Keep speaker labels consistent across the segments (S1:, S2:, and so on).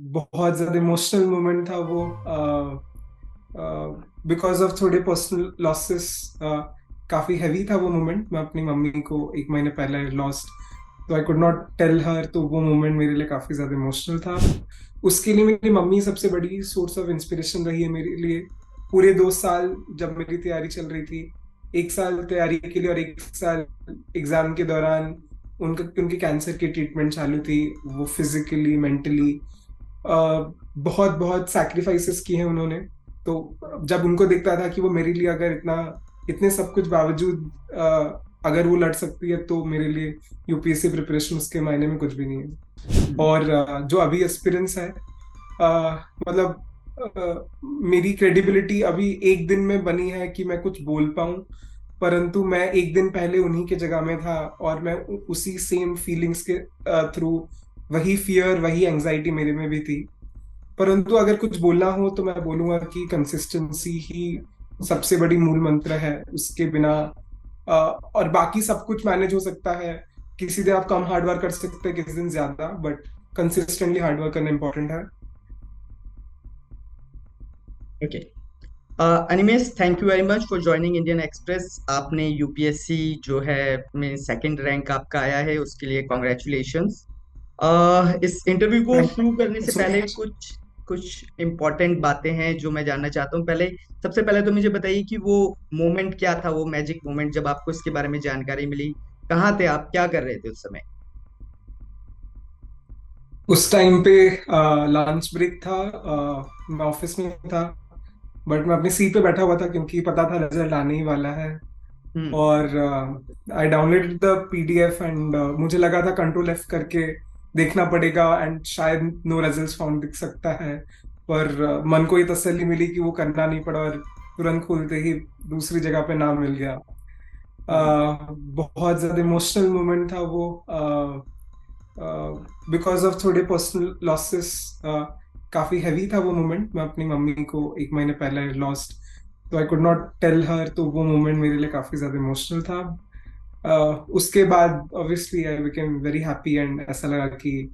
S1: बहुत ज्यादा emotional moment था वो। बिकॉज ऑफ थोड़े पर्सनल लॉसेस काफी हैवी था वो मोमेंट। मैं अपनी मम्मी को एक महीने पहले लॉस्ट, तो I could not tell her. तो वो मोमेंट मेरे लिए काफी ज्यादा इमोशनल था। उसके लिए मेरी मम्मी सबसे बड़ी सोर्स ऑफ इंस्पिरेशन रही है मेरे लिए। पूरे 2 साल जब मेरी तैयारी चल रही थी, 1 साल तैयारी के लिए और 1 साल एग्जाम के दौरान, उनके कैंसर की ट्रीटमेंट चालू थी। वो फिजिकली मेंटली बहुत बहुत सैक्रिफाइसेस किए हैं उन्होंने। तो जब उनको दिखता था कि वो मेरे लिए अगर इतने सब कुछ बावजूद अगर वो लड़ सकती है, तो मेरे लिए यूपीएससी प्रिपरेशन उसके मायने में कुछ भी नहीं है।
S2: हम्म।
S1: और जो अभी एक्सपीरियंस है, मतलब मेरी क्रेडिबिलिटी अभी एक दिन में बनी है कि मैं कुछ बोल पाऊं। परंतु मैं एक दिन पहले उन्हीं के जगह में था, और मैं उसी सेम फीलिंग्स के थ्रू, वही फियर वही एंजाइटी मेरे में भी थी। परंतु अगर कुछ बोलना हो तो मैं बोलूंगा कि कंसिस्टेंसी ही सबसे बड़ी मूल मंत्र है। उसके बिना और बाकी सब कुछ मैनेज हो सकता है। किसी दिन आप कम हार्डवर्क कर सकते हैं, किसी दिन ज्यादा, बट कंसिस्टेंटली हार्डवर्क करना इंपॉर्टेंट है।
S2: Okay. Animesh, thank you very much for joining Indian express. आपने यूपीएससी जो है में सेकंड रैंक आपका आया है, उसके लिए कॉन्ग्रेचुलेशंस। इस इंटरव्यू को
S1: थैंक
S2: शुरू करने
S1: यू
S2: से
S1: सो
S2: पहले
S1: मच।
S2: कुछ कुछ इम्पोर्टेंट बातें हैं जो मैं जानना चाहता हूँ। सबसे पहले तो मुझे बताइए कि वो मोमेंट क्या था, वो मैजिक मोमेंट जब आपको इसके बारे में जानकारी मिली। कहाँ थे आप, क्या कर रहे थे उस समय?
S1: उस टाइम पे लंच ब्रेक था। मैं ऑफिस में था, बट मैं अपनी सीट पे बैठा हुआ था क्योंकि पता था रिजल्ट आने ही वाला है।
S2: हम्म।
S1: और I downloaded the PDF, and मुझे लगा था कंट्रोल एफ करके देखना पड़ेगा एंड शायद नो रिजल्ट्स फाउंड दिख सकता है। पर मन को ये तसल्ली मिली कि वो करना नहीं पड़ा, और तुरंत खोलते ही दूसरी जगह पे नाम मिल गया।
S2: हम्म।
S1: बहुत ज्यादा इमोशनल मोमेंट था वो। बिकॉज ऑफ थोड़े पर्सनल लॉसेस काफी हैवी था वो मोमेंट। मैं अपनी मम्मी को एक महीने पहले लॉस्ट, तो I could not tell her. तो वो मोमेंट मेरे लिए काफी ज्यादा इमोशनल था। उसके बाद obviously I became very happy, and ऐसा लगा कि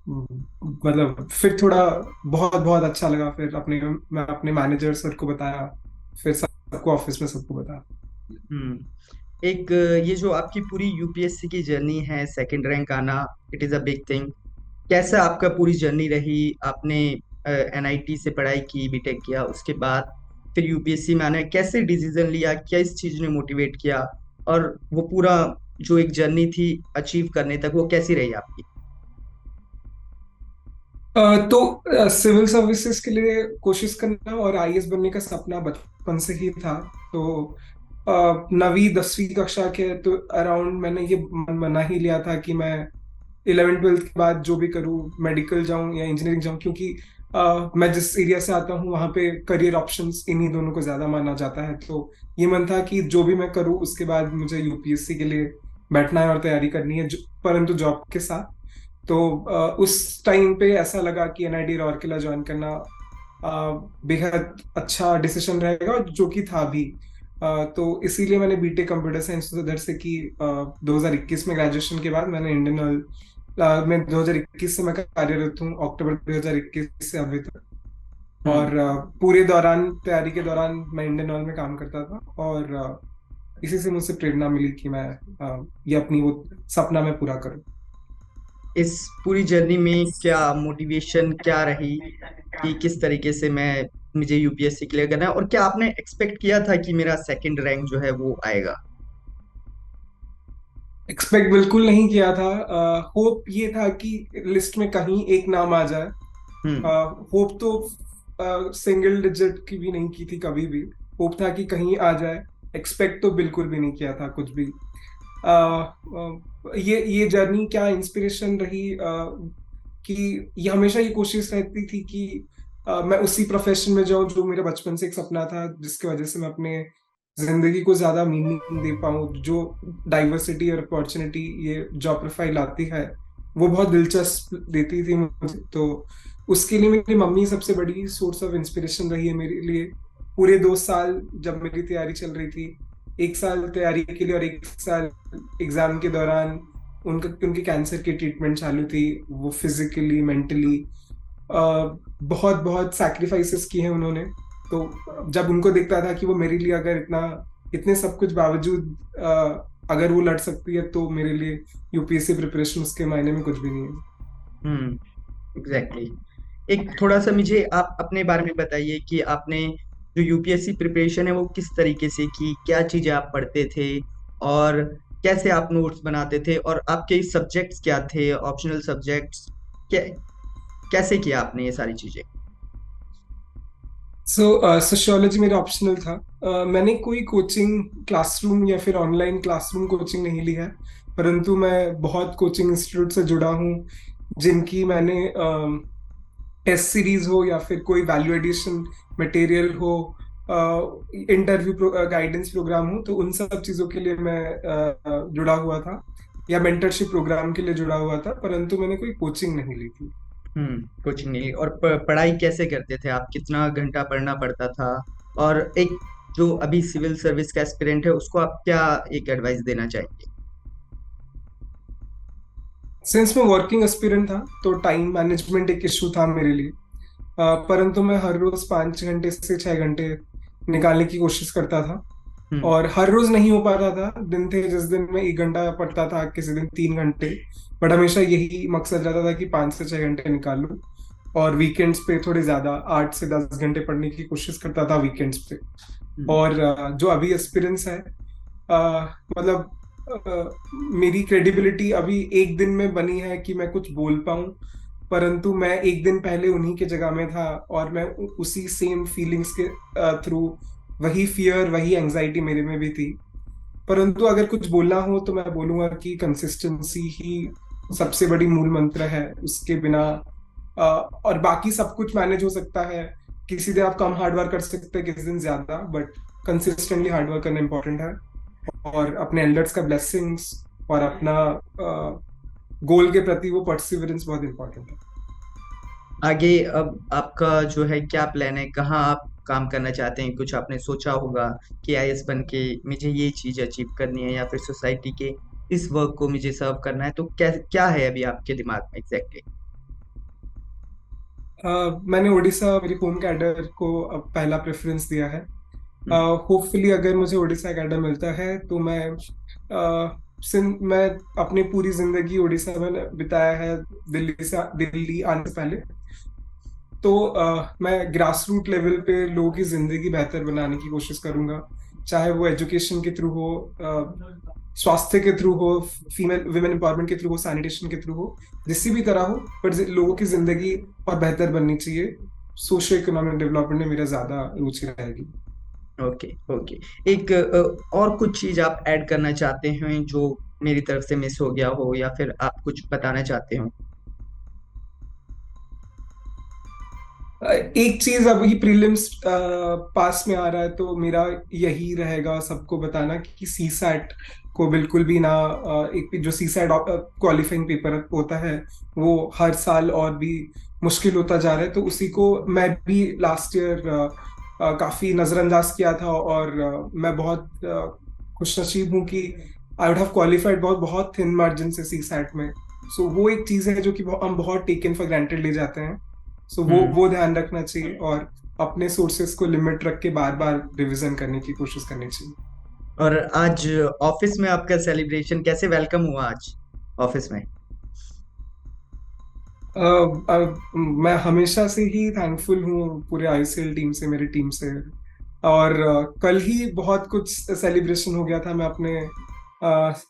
S1: मतलब फिर थोड़ा बहुत बहुत अच्छा लगा। फिर मैं अपने मैनेजर सर को बताया, फिर सबको ऑफिस में सबको बताया।
S2: हम्म। एक ये जो आपकी पूरी यूपीएससी की जर्नी है, सेकंड रैंक आना, it is a big thing. कैसा आपका पूरी जर्नी रही? आपने एनआईटी से पढ़ाई की, बीटेक किया, उसके बाद फिर यूपीएससी में आना, कैसे डिसीजन लिया, क्या इस चीज ने मोटिवेट किया, और वो पूरा जो एक जर्नी थी अचीव करने तक, वो कैसी रही आपकी?
S1: तो सिविल सर्विसेज के लिए कोशिश करना और आईएएस बनने का सपना बचपन से ही था। तो 9वीं 10वीं कक्षा के तो अराउंड मैंने ये मन बना ही लिया था कि मैं 11th 12th के बाद जो भी करूँ, मेडिकल जाऊं या इंजीनियरिंग जाऊं, क्योंकि मैं जिस एरिया से आता हूँ वहाँ पे करियर ऑप्शंस इन्हीं दोनों को ज्यादा माना जाता है। तो ये मन था कि जो भी मैं करूँ उसके बाद मुझे यूपीएससी के लिए बैठना है और तैयारी करनी है, परंतु जॉब के साथ। तो उस टाइम पे ऐसा लगा कि एनआईटी राउरकेला ज्वाइन करना बेहद अच्छा डिसीजन रहेगा, और जो कि था भी। तो इसीलिए मैंने बीटेक कंप्यूटर साइंस उधर से की। 2021 में ग्रेजुएशन के बाद मैंने इंडियन ऑयल में 2021 से मैं कार्यरत हूँ, अक्टूबर 2021 से अभी तक।
S2: हम्म।
S1: और पूरे दौरान तैयारी के दौरान मैं इंडियन ऑयल में काम करता था, और इसी से मुझे प्रेरणा मिली कि मैं ये अपनी वो सपना मैं पूरा करूँ।
S2: इस पूरी जर्नी में क्या मोटिवेशन क्या रही कि किस तरीके से मैं मुझे यूपीएससी क्लियर करना है, और क्या आपने एक्सपेक्ट किया था कि मेरा सेकंड रैंक जो है वो आएगा?
S1: एक्सपेक्ट बिल्कुल नहीं किया था। होप ये था कि लिस्ट में कहीं एक नाम आ जाए।
S2: हम्म।
S1: होप तो सिंगल डिजिट की भी नहीं की थी कभी भी। होप था कि कहीं आ जाए। एक्सपेक्ट तो बिल्कुल भी नहीं किया था कुछ भी। ये जर्नी क्या इंस्पिरेशन रही, कि ये हमेशा ये कोशिश रहती थी कि मैं उसी प्रोफेशन में जाऊं जो मेरा बचपन से एक सपना था, जिसकी वजह से मैं अपने जिंदगी को ज्यादा मीनिंग दे पाऊं। जो डाइवर्सिटी और अपॉर्चुनिटी ये जॉब प्रोफाइल आती है, वो बहुत दिलचस्प देती थी मुझे। तो उसके लिए मेरी मम्मी सबसे बड़ी सोर्स ऑफ इंस्पिरेशन रही है मेरे लिए। पूरे 2 साल जब मेरी तैयारी चल रही थी, 1 साल तैयारी के लिए और 1 साल एग्जाम के दौरान, उनके कैंसर की ट्रीटमेंट चालू थी। वो फिजिकली मेंटली बहुत बहुत सैक्रिफाइसेस किए हैं उन्होंने। तो जब उनको दिखता था कि वो मेरे लिए अगर इतना इतने सब कुछ बावजूद अगर वो लड़ सकती है, तो मेरे लिए यूपीएससी प्रिपरेशन उसके मायने में कुछ भी नहीं है।
S2: हम्म, एग्जैक्टली exactly. एक थोड़ा सा मुझे आप अपने बारे में बताइए कि आपने जो यूपीएससी प्रिपरेशन है वो किस तरीके से की, क्या चीजें आप पढ़ते थे, और कैसे आप नोट्स बनाते थे, और आपके सब्जेक्ट्स क्या थे, ऑप्शनल सब्जेक्ट्स, क्या, कैसे किया आपने ये सारी चीजें।
S1: सोशियोलॉजी मेरा ऑप्शनल था। मैंने कोई कोचिंग क्लासरूम या फिर ऑनलाइन क्लासरूम कोचिंग नहीं ली है, परंतु मैं बहुत कोचिंग इंस्टीट्यूट से जुड़ा हूँ जिनकी मैंने टेस्ट सीरीज हो या फिर कोई वैल्यू एडिशन मटेरियल हो, इंटरव्यू गाइडेंस प्रोग्राम हो, तो उन सब चीज़ों के लिए मैं जुड़ा हुआ था, या मेंटरशिप प्रोग्राम के लिए जुड़ा हुआ था, परंतु मैंने कोई कोचिंग नहीं ली थी।
S2: कुछ नहीं। और पढ़ाई कैसे करते थे आप, कितना घंटा पढ़ना पड़ता था, और एक जो अभी सिविल सर्विस का एस्पिरेंट है उसको आप क्या एक एडवाइस देना चाहेंगे।
S1: सिंस मैं वर्किंग एस्पिरेंट था, तो टाइम मैनेजमेंट एक इशू था मेरे लिए। परंतु मैं हर रोज 5 घंटे से 6 घंटे निकालने की कोशिश करता था,
S2: हम्म।
S1: और हर रोज नहीं हो पाता था। दिन थे जिस दिन मैं 1 घंटा पढ़ता था, किसी दिन 3 घंटे, बट हमेशा यही मकसद रहता था कि 5 से 6 घंटे निकाल लूं। और वीकेंड्स पे थोड़े ज्यादा 8 से 10 घंटे पढ़ने की कोशिश करता था वीकेंड्स पे।
S2: हम्म।
S1: और जो अभी एक्सपीरियंस है, मतलब मेरी क्रेडिबिलिटी अभी एक दिन में बनी है कि मैं कुछ बोल पाऊं, परंतु मैं एक दिन पहले उन्हीं के जगह में था, और मैं उसी सेम फीलिंग्स के थ्रू, वही फियर वही एंजाइटी मेरे में भी थी। परंतु अगर कुछ बोलना हो तो मैं बोलूंगा कि कंसिस्टेंसी ही सबसे बड़ी मूल मंत्र है। उसके बिना और बाकी सब कुछ मैनेज हो सकता है। किसी दिन आप कम हार्डवर्क कर सकते हैं, किसी दिन ज्यादा, बट कंसिस्टेंटली हार्डवर्क करना इंपॉर्टेंट है। और अपने एल्डर्स का ब्लेसिंग्स और अपना गोल के प्रति वो परसिवरेंस बहुत इंपॉर्टेंट है।
S2: आगे अब आपका जो है क्या प्लान है, कहाँ आप काम करना चाहते हैं, कुछ आपने सोचा होगा कि आईएएस बन के मुझे ये चीज अचीव करनी है, या फिर सोसाइटी के इस वर्क को मुझे सर्व करना है, तो क्या क्या है अभी आपके दिमाग में एग्जैक्टली।
S1: मैंने उड़ीसा मेरी होम कैडर को अब पहला प्रेफरेंस दिया है।
S2: हम्म।
S1: होपफुली अगर मुझे उड़ीसा कैडर मिलता है तो मैं अपनी पूरी जिंदगी उड़ीसा में बिताया है, दिल्ली आने से पहले। तो मैं ग्रास रूट लेवल पे लोगों की जिंदगी बेहतर बनाने की कोशिश करूंगा, चाहे वो एजुकेशन के थ्रू हो, स्वास्थ्य के थ्रू हो, फीमेल विमेन एम्पावरमेंट के थ्रू हो, सैनिटेशन के थ्रू हो, जिससी भी तरह हो, पर लोगों की जिंदगी और बेहतर बननी चाहिए। सोशियो इकोनॉमिक डेवलपमेंट में मेरा ज्यादा रुचि रहेगी।
S2: Okay, okay. एक और कुछ चीज आप ऐड करना चाहते हैं जो मेरी तरफ से मिस हो गया हो, या फिर आप कुछ बताना चाहते हो।
S1: एक चीज, अभी प्रीलिम्स पास में आ रहा है, तो मेरा यही रहेगा सबको बताना कि सी सैट को बिल्कुल भी ना, एक जो सी सैट क्वालिफाइंग पेपर होता है वो हर साल और भी मुश्किल होता जा रहा है। तो उसी को मैं भी लास्ट ईयर काफी नजरअंदाज किया था, और मैं बहुत खुशनसीब हूँ कि आई वुड हैव क्वालिफाइड बहुत बहुत थिन मार्जिन से सी सैट में। सो वो एक चीज है जो कि हम बहुत टेकन फॉर ग्रांटेड ले जाते हैं। सो
S2: हम्म।
S1: वो ध्यान रखना चाहिए, और अपने सोर्सेस को लिमिट रख के बार बार रिवीजन करने की कोशिश करनी चाहिए।
S2: और आज ऑफिस में आपका सेलिब्रेशन कैसे, वेलकम हुआ आज ऑफिस में।
S1: मैं हमेशा से ही थैंकफुल हूँ पूरे आईसीएल टीम से, मेरी टीम से। और कल ही बहुत कुछ सेलिब्रेशन हो गया था। मैं अपने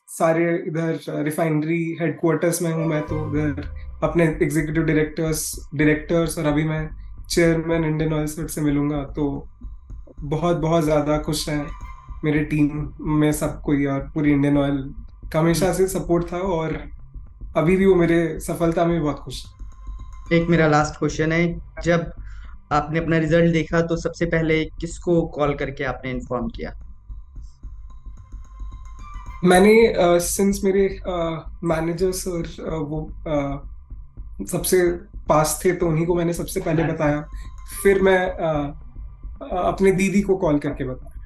S1: सारे इधर रिफाइनरी हेडक्वार्टर्स में हूँ, मैं तो उधर अपने एग्जीक्यूटिव डायरेक्टर्स और अभी मैं चेयरमैन इंडियन ऑयल से मिलूंगा, तो बहुत बहुत ज्यादा खुश हैं मेरी टीम में सब कोई। और पूरी इंडियन ऑयल का हमेशा से सपोर्ट था, और अभी भी वो मेरे सफलता में बहुत खुश है।
S2: एक मेरा लास्ट क्वेश्चन है, जब आपने अपना रिजल्ट देखा तो सबसे पहले किसको कॉल करके आपने इन्फॉर्म किया।
S1: मैंने सिंस मेरे मैनेजर्स और वो सबसे पास थे, तो उन्हीं को मैंने सबसे पहले बताया। फिर मैं अपने दीदी को कॉल करके बताया।